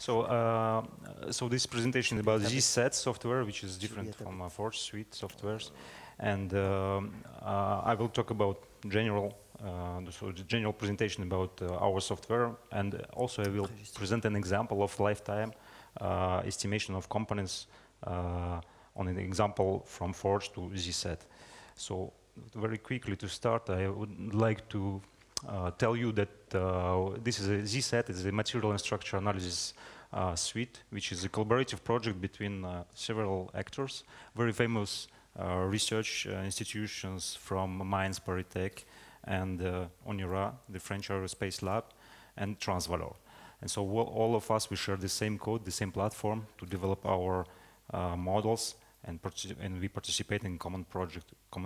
So this presentation is about Z-set software, which is different from Forge suite softwares, and I will talk about the general presentation about our software, and also I will present an example of lifetime estimation of components on an example from Forge to Z-set. So very quickly to start, I would like to tell you that this is a Z-set, is a material and structure analysis suite, which is a collaborative project between several actors, very famous research institutions from Mainz, ParisTech, and ONERA, the French Aerospace Lab, and Transvalor. And so all of us, we share the same code, the same platform to develop our models, and we participate in common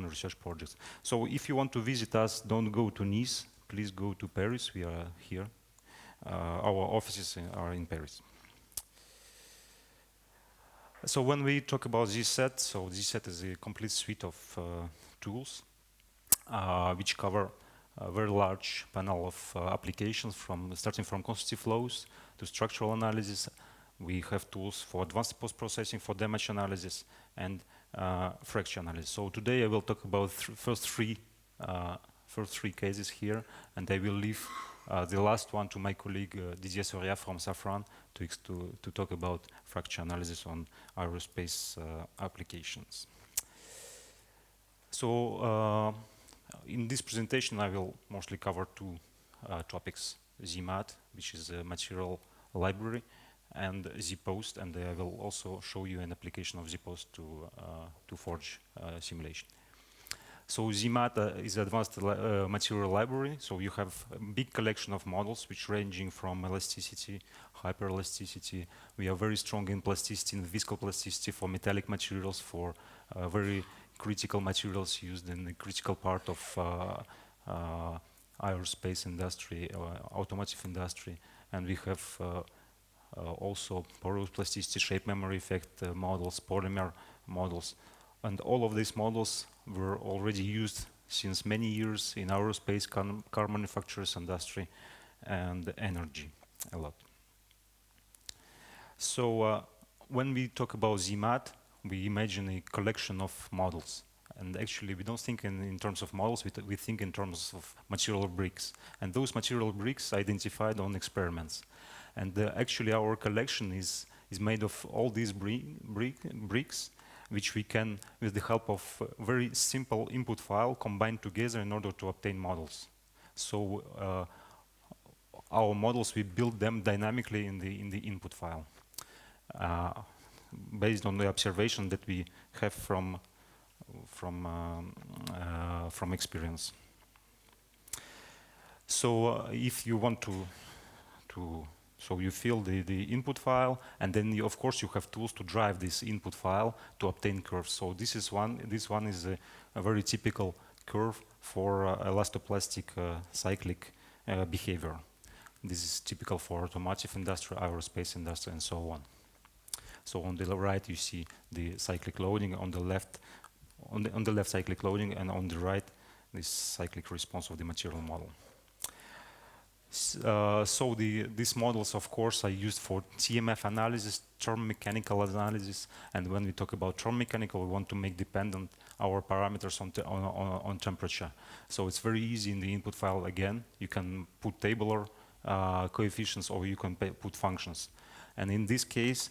research projects. So if you want to visit us, don't go to Nice, please go to Paris. We are here. Our offices are in Paris. So when we talk about Z-set, so Z-set is a complete suite of tools which cover a very large panel of applications, starting from quantity flows to structural analysis. We have tools for advanced post-processing, for damage analysis, and fracture analysis. So today I will talk about first three cases here, and I will leave the last one to my colleague Didier Sophia from Safran to talk about fracture analysis on aerospace applications. So in this presentation I will mostly cover two topics: ZMAT, which is a material library, and Z-Post, and I will also show you an application of Z-Post to Forge simulation. So ZMAT is advanced material library. So you have a big collection of models which ranging from elasticity, hyperelasticity. We are very strong in plasticity and viscoplasticity for metallic materials, for very critical materials used in the critical part of aerospace industry, automotive industry. And we have also porous plasticity, shape memory effect models, polymer models. And all of these models were already used since many years in aerospace, car manufacturers industry, and energy a lot. So when we talk about ZMAT, we imagine a collection of models. And actually, we don't think in terms of models, we think in terms of material bricks. And those material bricks identified on experiments. And actually, our collection is made of all these bricks, which we can, with the help of a very simple input file, combine together in order to obtain models. So our models, we build them dynamically in the input file, based on the observation that we have from experience. So if you want so you fill the input file, and then of course you have tools to drive this input file to obtain curves. So this one is a very typical curve for elastoplastic cyclic behavior. This is typical for automotive industry, aerospace industry, and so on. So on the right you see the cyclic loading, on the left cyclic loading, and on the right this cyclic response of the material model. So these models, of course, are used for TMF analysis, Thermo-mechanical analysis, and when we talk about Thermo-mechanical, we want to make dependent our parameters on temperature. So it's very easy in the input file. Again, you can put tabular coefficients, or you can put functions. And in this case,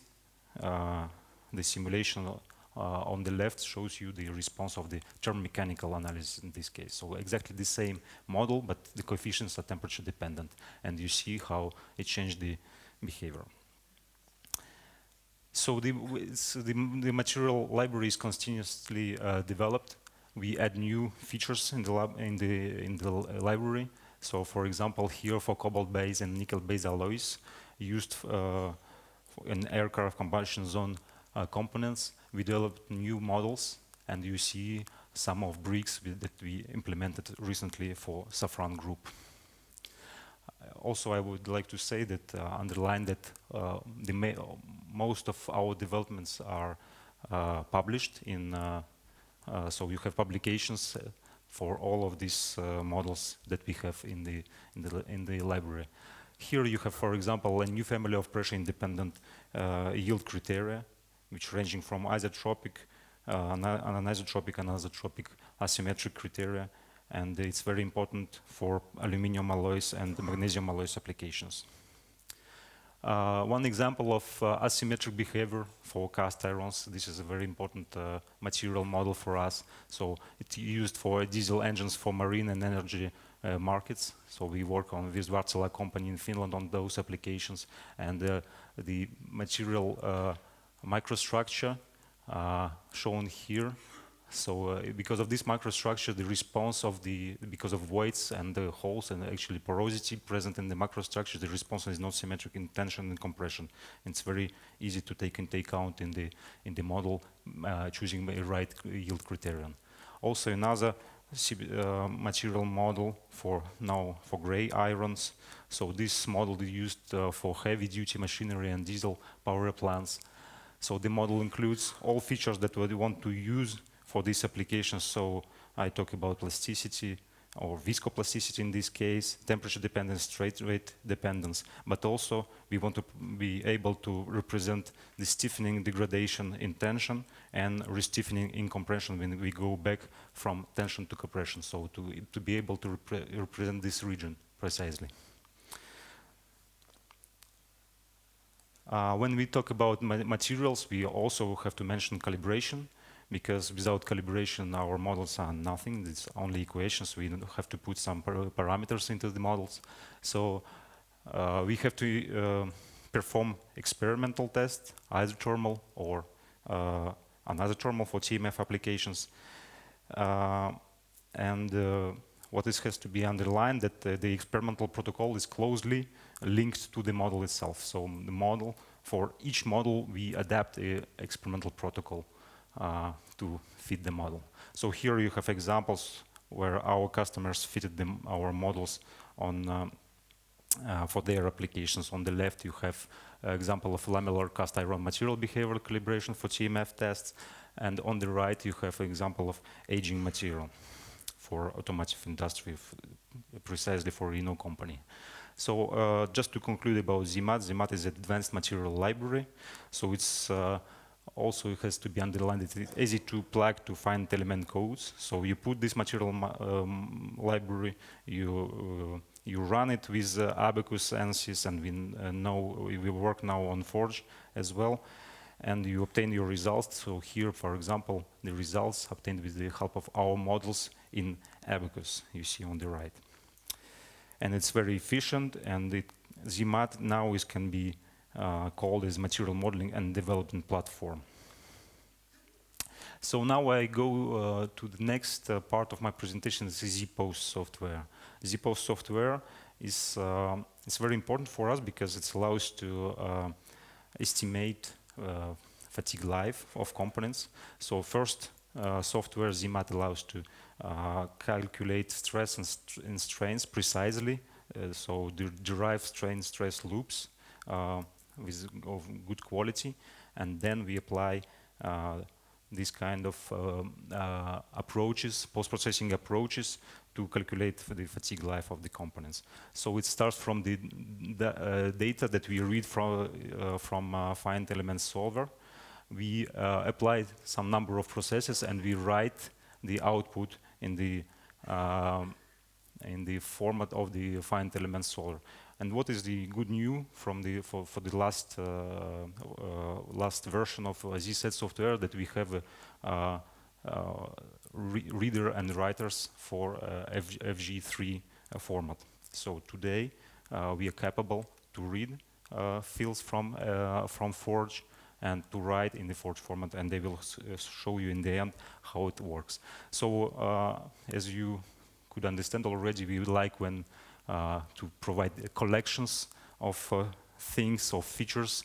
the simulation on the left shows you the response of the Thermo-mechanical analysis in this case. So exactly the same model, but the coefficients are temperature dependent. And you see how it changed the behavior. So the material library is continuously developed. We add new features in the library. So for example, here for cobalt-based and nickel-based alloys used in aircraft combustion zone components, we developed new models, and you see some of bricks that we implemented recently for Safran Group. Also, I would like to say that, underline that most of our developments are published in, so you have publications for all of these models that we have in the library. Here you have, for example, a new family of pressure-independent yield criteria, which ranging from isotropic, anisotropic, and isotropic asymmetric criteria, and it's very important for aluminum alloys and magnesium alloys applications. One example of asymmetric behavior for cast irons. This is a very important material model for us. So it's used for diesel engines for marine and energy markets. So we work on with Wärtsilä company in Finland on those applications. And the material microstructure shown here. So because of this microstructure, the response of because of weights and the holes and actually porosity present in the microstructure, the response is not symmetric in tension and compression. It's very easy to take into account in the model, choosing the right yield criterion. Also another material model for gray irons. So this model is used for heavy duty machinery and diesel power plants. So the model includes all features that we want to use for these applications. So I talk about plasticity or viscoplasticity in this case, temperature dependence, straight rate dependence, but also we want to be able to represent the stiffening degradation in tension and re-stiffening in compression when we go back from tension to compression. So to be able to represent this region precisely. When we talk about materials, we also have to mention calibration, because without calibration, our models are nothing. It's only equations. We have to put some parameters into the models. So we have to perform experimental tests, isothermal or anisothermal for TMF applications. What this has to be underlined that the experimental protocol is closely linked to the model itself. So the model, for each model, we adapt an experimental protocol to fit the model. So here you have examples where our customers fitted our models on for their applications. On the left, you have an example of lamellar cast iron material behavior calibration for TMF tests, and on the right, you have an example of aging material for automotive industry, precisely for Renault company. So just to conclude about ZMAT, ZMAT is an advanced material library. So it's also it has to be underlined that it's easy to plug to find element codes. So you put this material library, you run it with Abacus, ANSYS, and we work now on Forge as well, and you obtain your results. So here, for example, the results obtained with the help of our models in Abacus, you see on the right. And it's very efficient, and ZMAT now can be called as material modeling and development platform. So now I go to the next part of my presentation. This is ZPost software. ZPost software is it's very important for us because it allows to estimate fatigue life of components. So first, software ZMAT allows to calculate stress and strains precisely. So derive strain stress loops of good quality, and then we apply this kind of approaches, post-processing approaches, to calculate the fatigue life of the components. So it starts from the data that we read from finite element solver. We apply some number of processes, and we write the output in the format of the finite element solver. And what is the good news from for the last version of ZSet software, that we have reader and writers for FG3 format. So today we are capable to read fields from Forge and to write in the Forge format, and they will show you in the end how it works. So as you could understand already, we would like to provide collections of things, of features.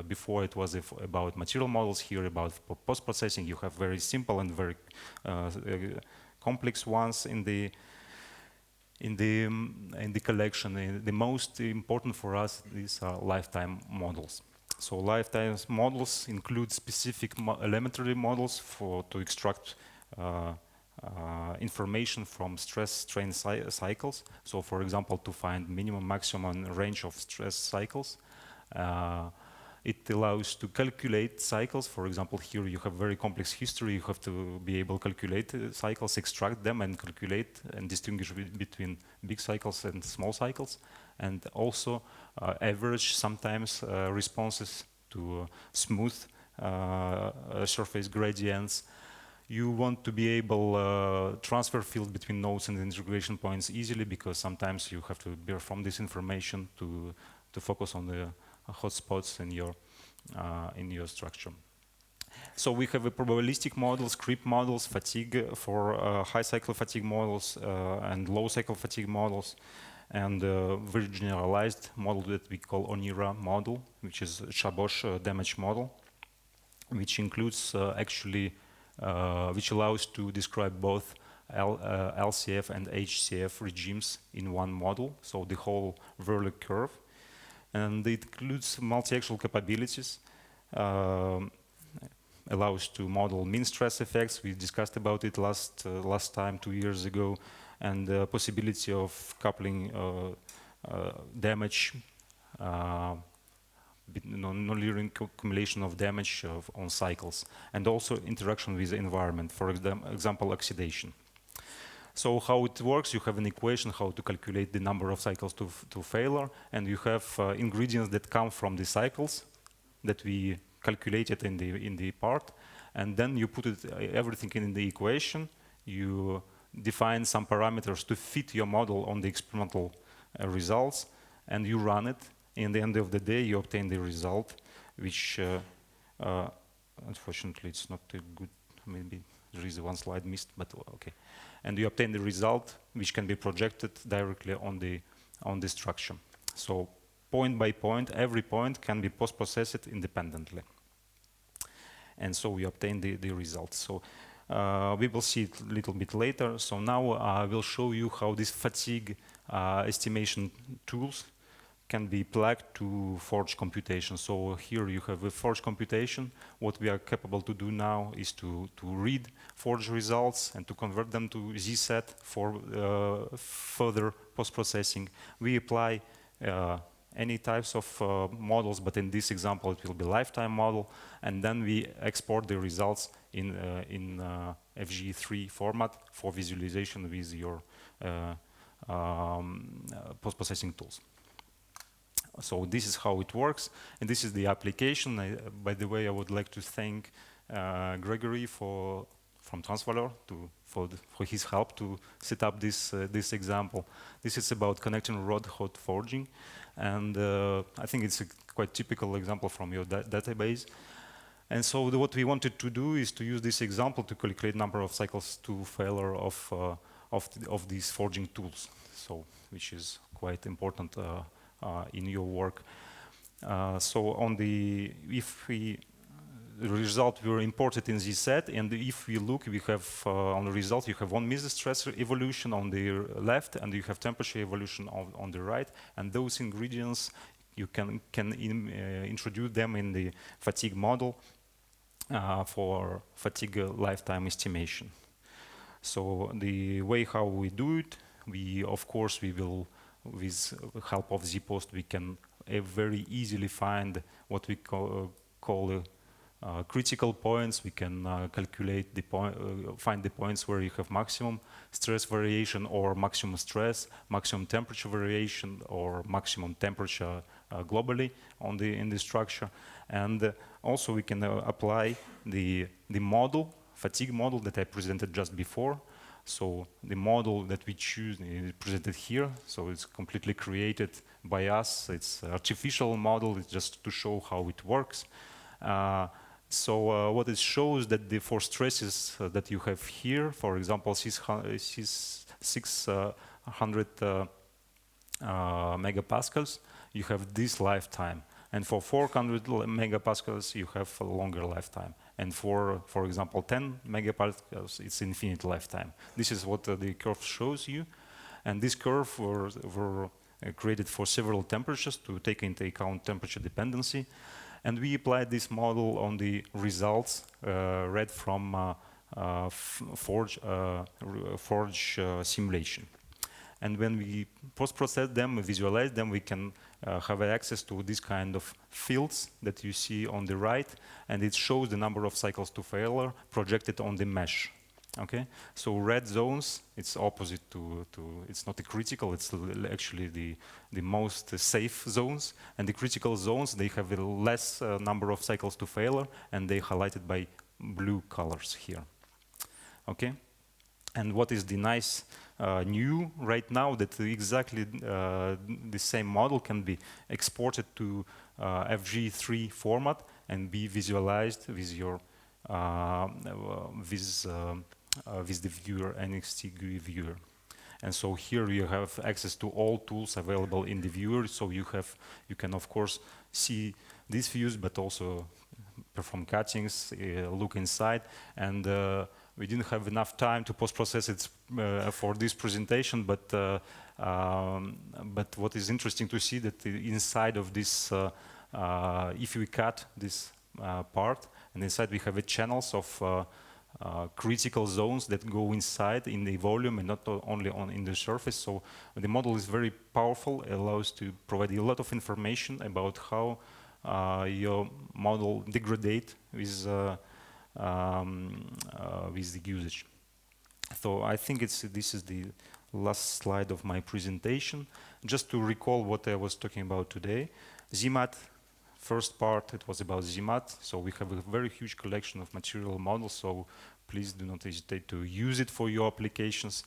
Before it was about material models, here about post-processing. You have very simple and very complex ones in the collection. The most important for us is lifetime models. So lifetime models include specific elementary models to extract information from stress-strain cycles. So, for example, to find minimum, maximum range of stress cycles. It allows to calculate cycles. For example, here you have very complex history. You have to be able to calculate cycles, extract them, and calculate and distinguish between big cycles and small cycles. And also average sometimes responses to smooth surface gradients. You want to be able transfer field between nodes and integration points easily, because sometimes you have to perform this information to focus on the hotspots in your structure. So we have a probabilistic models, creep models, fatigue for high cycle fatigue models and low cycle fatigue models, and very generalized model that we call ONERA model, which is Chaboche damage model, which includes which allows to describe both LCF and HCF regimes in one model, so the whole Verlet curve. And it includes multi-axial capabilities, allows to model mean stress effects. We discussed about it last time, 2 years ago, and the possibility of coupling damage, non-linear accumulation of damage on cycles, and also interaction with the environment, for example, oxidation. So how it works, you have an equation how to calculate the number of cycles to failure, and you have ingredients that come from the cycles that we calculated in the part, and then you put everything in the equation. You define some parameters to fit your model on the experimental results, and you run it. In the end of the day, you obtain the result, which unfortunately it's not a good, maybe there is one slide missed, but okay. And you obtain the result, which can be projected directly on the structure. So point by point, every point can be post-processed independently. And so we obtain the results. So we will see it a little bit later. So now I will show you how these fatigue estimation tools can be plugged to forge computation. So here you have a forge computation. What we are capable to do now is to read forge results and to convert them to ZSET for further post-processing. We apply any types of models, but in this example it will be lifetime model, and then we export the results in FG3 format for visualization with your post-processing tools. So this is how it works, and this is the application. By the way, I would like to thank Gregory from Transvalor for his help to set up this example. This is about connecting rod hot forging, and I think it's a quite typical example from your database. And so what we wanted to do is to use this example to calculate number of cycles to failure of these forging tools. So which is quite important in your work. So on the result were imported in this set, and if we look, we have on the result you have one mesostress evolution on the left, and you have temperature evolution on the right, and those ingredients you can introduce them in the fatigue model for fatigue lifetime estimation. So the way how we do it, we will, with help of ZPost, we can very easily find what we call critical points. We can calculate the find the points where you have maximum stress variation or maximum stress, maximum temperature variation, or maximum temperature globally in the structure. And also we can apply the model, fatigue model that I presented just before. So the model that we choose is presented here. So it's completely created by us. It's an artificial model. It's just to show how it works. So what it shows that the four stresses that you have here, for example, 600 megapascals, you have this lifetime. And for 400 megapascals, you have a longer lifetime. And for example, 10 megapascals, it's infinite lifetime. This is what the curve shows you. And this curve were created for several temperatures to take into account temperature dependency. And we applied this model on the results read from forge simulation. And when we post-process them, visualize them, we can have access to this kind of fields that you see on the right, and it shows the number of cycles to failure projected on the mesh. Okay, so red zones, it's opposite to it's not the critical, it's actually the most safe zones, and the critical zones, they have a less number of cycles to failure, and they highlighted by blue colors here. Okay, and what is the nice new right now, that exactly the same model can be exported to FG3 format and be visualized with your with the viewer, NXT GUI viewer. And so here you have access to all tools available in the viewer, so you can of course see these views, but also perform cuttings, look inside, and we didn't have enough time to post-process it for this presentation, but what is interesting to see that inside of this, if we cut this part, and inside we have channels of critical zones that go inside in the volume and not only in the surface. So the model is very powerful, allows to provide a lot of information about how your model degrade with the usage. So I think this is the last slide of my presentation. Just to recall what I was talking about today, ZMAT, first part, it was about ZMAT. So we have a very huge collection of material models, so please do not hesitate to use it for your applications.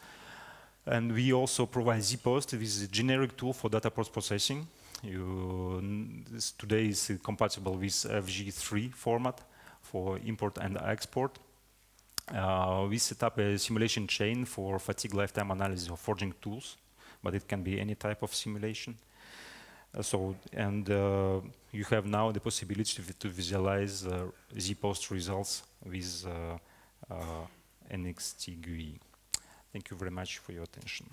And we also provide ZPost, which is a generic tool for data post-processing. This today is compatible with FG3 format for import and export. We set up a simulation chain for fatigue lifetime analysis of forging tools, but it can be any type of simulation. You have now the possibility to visualize ZPost results with NXT GUI. Thank you very much for your attention.